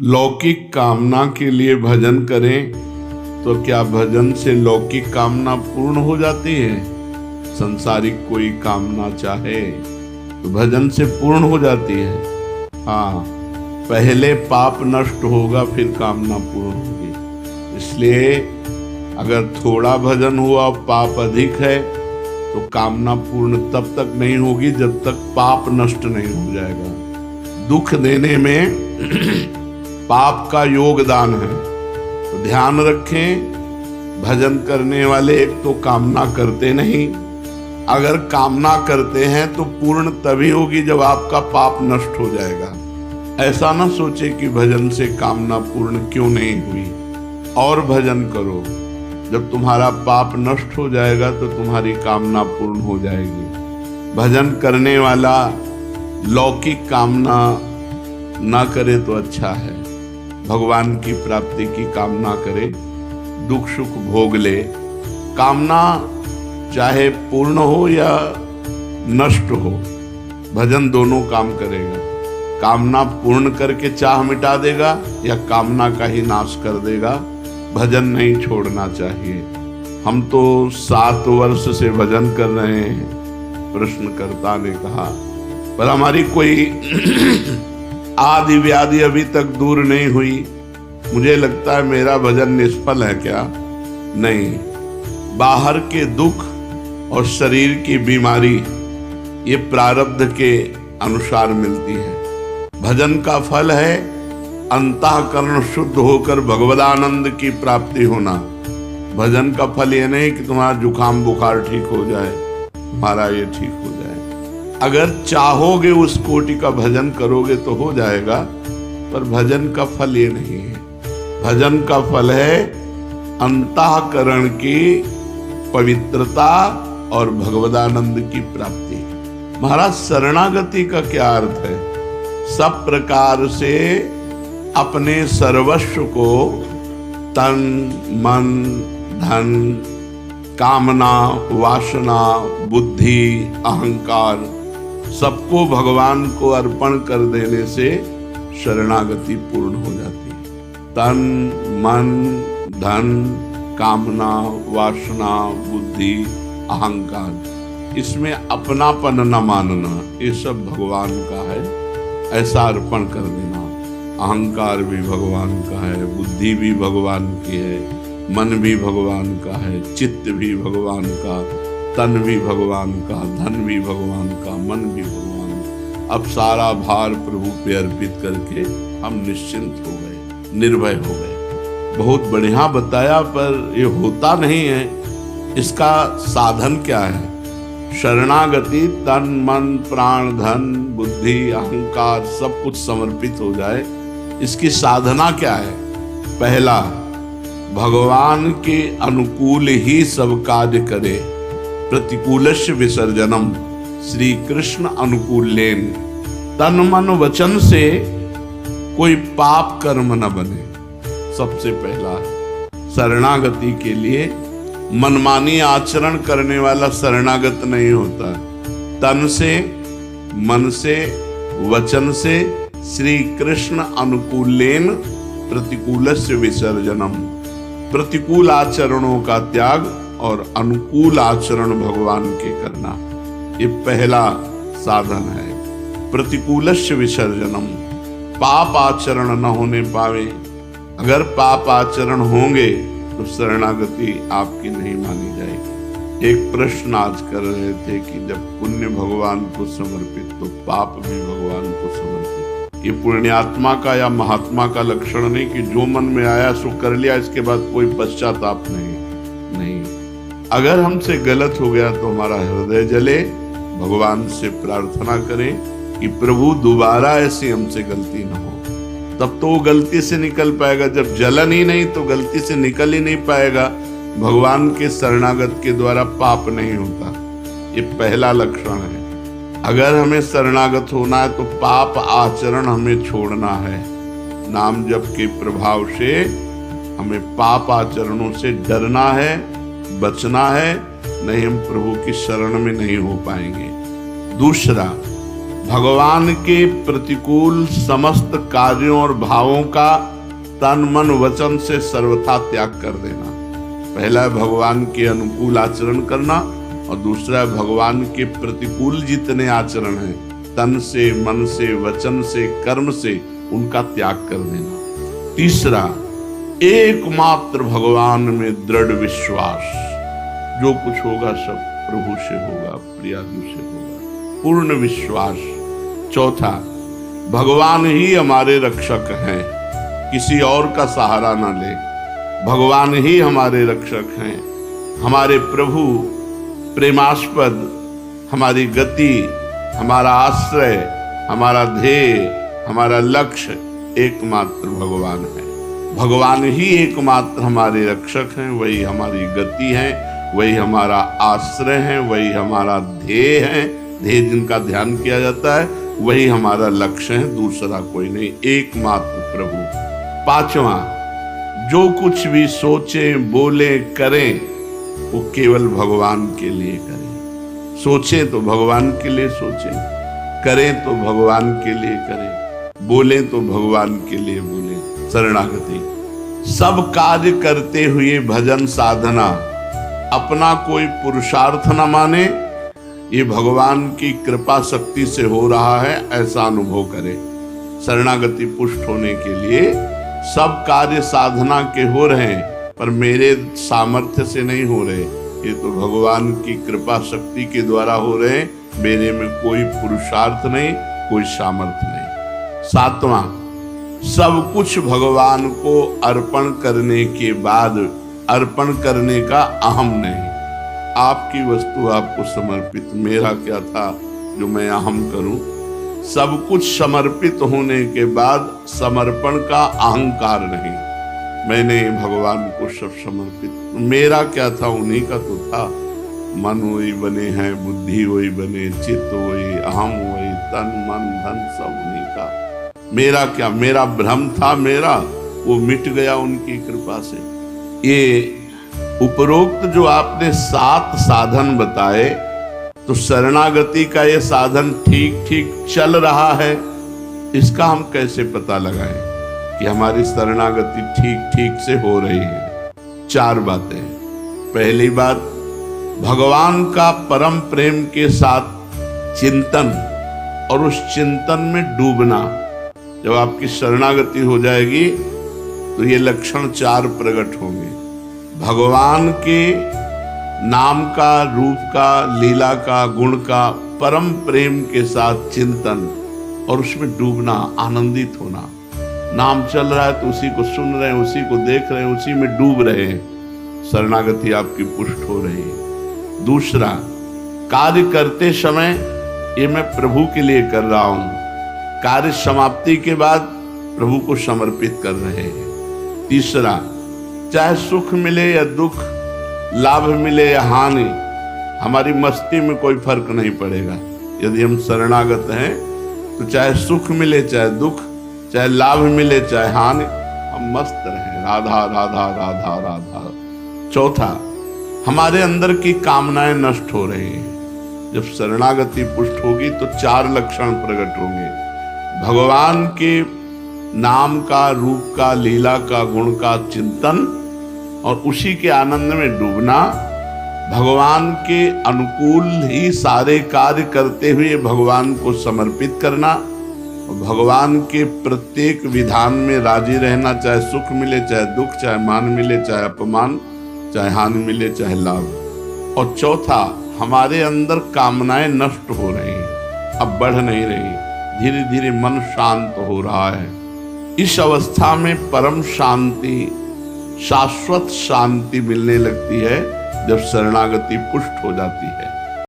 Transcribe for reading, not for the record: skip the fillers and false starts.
लौकिक कामना के लिए भजन करें तो क्या भजन से लौकिक कामना पूर्ण हो जाती है? संसारिक कोई कामना चाहे तो भजन से पूर्ण हो जाती है। हाँ, पहले पाप नष्ट होगा फिर कामना पूर्ण होगी। इसलिए अगर थोड़ा भजन हुआ और पाप अधिक है तो कामना पूर्ण तब तक नहीं होगी जब तक पाप नष्ट नहीं हो जाएगा। दुख देने में पाप का योगदान है, तो ध्यान रखें। भजन करने वाले एक तो कामना करते नहीं, अगर कामना करते हैं तो पूर्ण तभी होगी जब आपका पाप नष्ट हो जाएगा। ऐसा ना सोचे कि भजन से कामना पूर्ण क्यों नहीं हुई, और भजन करो। जब तुम्हारा पाप नष्ट हो जाएगा तो तुम्हारी कामना पूर्ण हो जाएगी। भजन करने वाला लौकिक कामना ना करे तो अच्छा है, भगवान की प्राप्ति की कामना करे, दुख सुख भोग ले। कामना चाहे पूर्ण हो या नष्ट हो, भजन दोनों काम करेगा। कामना पूर्ण करके चाह मिटा देगा या कामना का ही नाश कर देगा। भजन नहीं छोड़ना चाहिए। हम तो 7 वर्ष से भजन कर रहे हैं, प्रश्नकर्ता ने कहा, पर हमारी कोई आदि व्याधि अभी तक दूर नहीं हुई। मुझे लगता है मेरा भजन निष्फल है क्या? नहीं, बाहर के दुख और शरीर की बीमारी ये प्रारब्ध के अनुसार मिलती है। भजन का फल है अंतःकरण शुद्ध होकर भगवदानंद की प्राप्ति होना। भजन का फल ये नहीं कि तुम्हारा जुकाम बुखार ठीक हो जाए, तुम्हारा ये ठीक हो जाए। अगर चाहोगे उस कोटि का भजन करोगे तो हो जाएगा, पर भजन का फल ये नहीं है। भजन का फल है अंतःकरण की पवित्रता और भगवदानंद की प्राप्ति। महाराज, शरणागति का क्या अर्थ है? सब प्रकार से अपने सर्वस्व को, तन मन धन कामना वासना बुद्धि अहंकार सबको भगवान को अर्पण कर देने से शरणागति पूर्ण हो जाती है। तन मन धन कामना वासना बुद्धि अहंकार, इसमें अपनापन न मानना, ये सब भगवान का है, ऐसा अर्पण कर देना। अहंकार भी भगवान का है, बुद्धि भी भगवान की है, मन भी भगवान का है, चित्त भी भगवान का, तन भी भगवान का, धन भी भगवान का, मन भी भगवान का। अब सारा भार प्रभु पे अर्पित करके हम निश्चिंत हो गए, निर्भय हो गए। बहुत बढ़िया बताया, पर ये होता नहीं है। इसका साधन क्या है? शरणागति, तन मन प्राण धन बुद्धि अहंकार सब कुछ समर्पित हो जाए। इसकी साधना क्या है? पहला, भगवान के अनुकूल ही सब कार्य करे, प्रतिकूलस्य विसर्जनम, श्री कृष्ण अनुकूलेन। तन मन वचन से कोई पाप कर्म न बने, सबसे पहला। शरणागति के लिए मनमानी आचरण करने वाला शरणागत नहीं होता। तन से मन से वचन से श्री कृष्ण अनुकूलेन प्रतिकूलस्य विसर्जनम, प्रतिकूल आचरणों का त्याग और अनुकूल आचरण भगवान के करना, ये पहला साधन है। प्रतिकूलस्य विसर्जनम, पाप आचरण न होने पावे। अगर पाप आचरण होंगे तो शरणागति आपकी नहीं मानी जाएगी। एक प्रश्न आज कर रहे थे कि जब पुण्य भगवान को समर्पित तो पाप भी भगवान को समर्पित। ये पुण्यात्मा का या महात्मा का लक्षण नहीं कि जो मन में आया सो कर लिया, इसके बाद कोई पश्चाताप नहीं। अगर हमसे गलत हो गया तो हमारा हृदय जले, भगवान से प्रार्थना करें कि प्रभु दोबारा ऐसी हमसे गलती न हो, तब तो वो गलती से निकल पाएगा। जब जलन ही नहीं तो गलती से निकल ही नहीं पाएगा। भगवान के शरणागत के द्वारा पाप नहीं होता, ये पहला लक्षण है। अगर हमें शरणागत होना है तो पाप आचरण हमें छोड़ना है। नाम जप के प्रभाव से हमें पाप आचरणों से डरना है, बचना है, नहीं हम प्रभु की शरण में नहीं हो पाएंगे। दूसरा, भगवान के प्रतिकूल समस्त कार्यों और भावों का तन मन वचन से सर्वथा त्याग कर देना। पहला है भगवान के अनुकूल आचरण करना, और दूसरा है भगवान के प्रतिकूल जितने आचरण हैं तन से, मन से, वचन से, कर्म से, उनका त्याग कर देना। तीसरा, एकमात्र भगवान में दृढ़ विश्वास, जो कुछ होगा सब प्रभु से होगा, प्रियाजू से होगा, पूर्ण विश्वास। चौथा, भगवान ही हमारे रक्षक हैं, किसी और का सहारा ना ले, भगवान ही हमारे रक्षक हैं। हमारे प्रभु प्रेमास्पद, हमारी गति, हमारा आश्रय, हमारा ध्येय, हमारा लक्ष्य एकमात्र भगवान है। भगवान ही एकमात्र हमारे रक्षक हैं, वही हमारी गति है, वही हमारा आश्रय है, वही हमारा ध्येय है, ध्येय जिनका ध्यान किया जाता है, वही हमारा लक्ष्य है, दूसरा कोई नहीं, एकमात्र प्रभु। पांचवा, जो कुछ भी सोचें, बोले, करें, वो केवल भगवान के लिए करें। सोचें तो भगवान के लिए सोचें, करें तो भगवान के लिए करें, बोलें तो भगवान के लिए बोलें। शरणागति, सब कार्य करते हुए भजन साधना अपना कोई पुरुषार्थ न माने, ये भगवान की कृपा शक्ति से हो रहा है ऐसा अनुभव करे। शरणागति पुष्ट होने के लिए सब कार्य साधना के हो रहे हैं, पर मेरे सामर्थ्य से नहीं हो रहे, ये तो भगवान की कृपा शक्ति के द्वारा हो रहे हैं, मेरे में कोई पुरुषार्थ नहीं, कोई सामर्थ्य नहीं। सातवां, सब कुछ भगवान को अर्पण करने के बाद अर्पण करने का अहम नहीं, आपकी वस्तु आपको समर्पित, मेरा क्या था जो मैं अहम करूं। सब कुछ समर्पित होने के बाद समर्पण का अहंकार नहीं, मैंने भगवान को सब समर्पित, मेरा क्या था, उन्हीं का तो था। मन वही बने हैं, बुद्धि वही बने, चित्त वही, अहम वही, तन मन धन सब उन्हीं का, मेरा क्या, मेरा भ्रम था, मेरा वो मिट गया उनकी कृपा से। ये उपरोक्त जो आपने 7 साधन बताए, तो शरणागति का ये साधन ठीक ठीक चल रहा है, इसका हम कैसे पता लगाएं कि हमारी शरणागति ठीक ठीक से हो रही है? 4 बातें। पहली बात, भगवान का परम प्रेम के साथ चिंतन और उस चिंतन में डूबना। जब आपकी शरणागति हो जाएगी तो ये लक्षण 4 प्रकट होंगे। भगवान के नाम का, रूप का, लीला का, गुण का परम प्रेम के साथ चिंतन और उसमें डूबना, आनंदित होना। नाम चल रहा है तो उसी को सुन रहे हैं, उसी को देख रहे हैं, उसी में डूब रहे हैं, शरणागति आपकी पुष्ट हो रही है। दूसरा, कार्य करते समय ये मैं प्रभु के लिए कर रहा हूं, कार्य समाप्ति के बाद प्रभु को समर्पित कर रहे हैं। तीसरा, चाहे सुख मिले या दुख, लाभ मिले या हानि, हमारी मस्ती में कोई फर्क नहीं पड़ेगा। यदि हम शरणागत हैं तो चाहे सुख मिले चाहे दुख, चाहे लाभ मिले चाहे हानि, हम मस्त रहें, राधा राधा राधा राधा। चौथा, हमारे अंदर की कामनाएं नष्ट हो रही हैं। जब शरणागति पुष्ट होगी तो 4 लक्षण प्रकट होंगे। भगवान के नाम का, रूप का, लीला का, गुण का चिंतन और उसी के आनंद में डूबना, भगवान के अनुकूल ही सारे कार्य करते हुए भगवान को समर्पित करना, और भगवान के प्रत्येक विधान में राजी रहना, चाहे सुख मिले चाहे दुख, चाहे मान मिले चाहे अपमान, चाहे हानि मिले चाहे लाभ। और चौथा, हमारे अंदर कामनाएं नष्ट हो रही हैं, अब बढ़ नहीं रही, धीरे धीरे मन शांत हो रहा है। इस अवस्था में परम शांति, शाश्वत शांति मिलने लगती है जब शरणागति पुष्ट हो जाती है।